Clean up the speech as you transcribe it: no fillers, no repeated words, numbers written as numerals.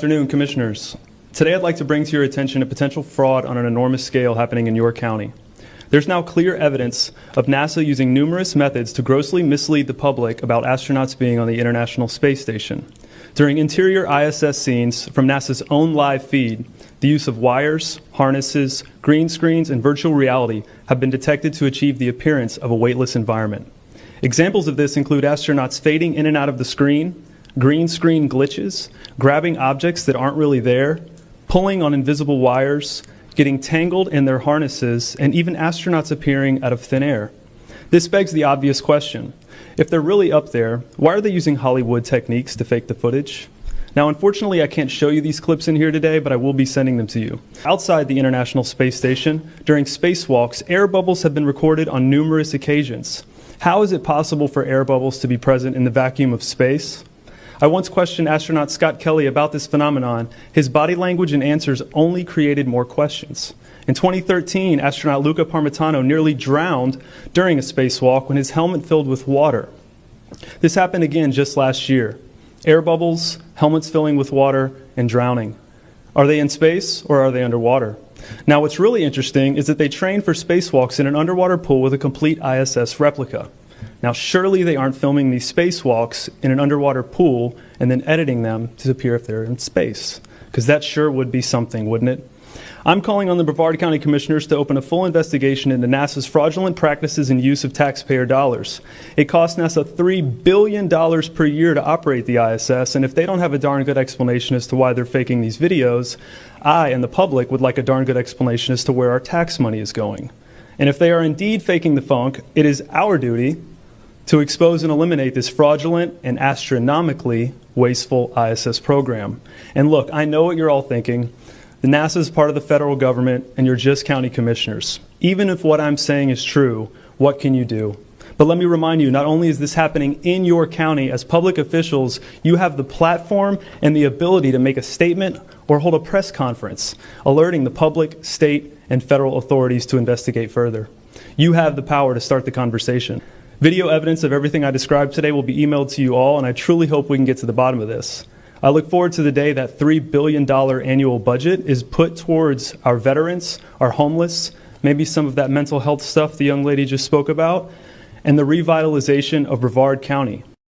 afternoon, Commissioners. Today I'd like to bring to your attention a potential fraud on an enormous scale happening in York County. There's now clear evidence of NASA using numerous methods to grossly mislead the public about astronauts being on the International Space Station. During interior ISS scenes from NASA's own live feed, the use of wires, harnesses, green screens, and virtual reality have been detected to achieve the appearance of a weightless environment. Examples of this include astronauts fading in and out of the screen, green screen glitches, grabbing objects that aren't really there, pulling on invisible wires, getting tangled in their harnesses, and even astronauts appearing out of thin air. This begs the obvious question. If they're really up there, why are they using Hollywood techniques to fake the footage? Now, unfortunately, I can't show you these clips in here today, but I will be sending them to you. Outside the International Space Station, during spacewalks, air bubbles have been recorded on numerous occasions. How is it possible for air bubbles to be present in the vacuum of space? I once questioned astronaut Scott Kelly about this phenomenon. His body language and answers only created more questions. In 2013, astronaut Luca Parmitano nearly drowned during a spacewalk when his helmet filled with water. This happened again just last year. Air bubbles, helmets filling with water, and drowning. Are they in space or are they underwater? Now, what's really interesting is that they trained for spacewalks in an underwater pool with a complete ISS replica. Now, surely they aren't filming these spacewalks in an underwater pool and then editing them to appear if they're in space, because that sure would be something, wouldn't it? I'm calling on the Brevard County Commissioners to open a full investigation into NASA's fraudulent practices and use of taxpayer dollars. It costs NASA $3 billion per year to operate the ISS, and if they don't have a darn good explanation as to why they're faking these videos, I and the public would like a darn good explanation as to where our tax money is going. And if they are indeed faking the funk, it is our duty to expose and eliminate this fraudulent and astronomically wasteful ISS program. And look, I know what you're all thinking. The NASA is part of the federal government, and you're just county commissioners. Even if what I'm saying is true, what can you do? But let me remind you, not only is this happening in your county, as public officials, you have the platform and the ability to make a statement or hold a press conference, alerting the public, state, and federal authorities to investigate further. You have the power to start the conversation. Video evidence of everything I described today will be emailed to you all, and I truly hope we can get to the bottom of this. I look forward to the day that $3 billion annual budget is put towards our veterans, our homeless, maybe some of that mental health stuff the young lady just spoke about, and the revitalization of Brevard County.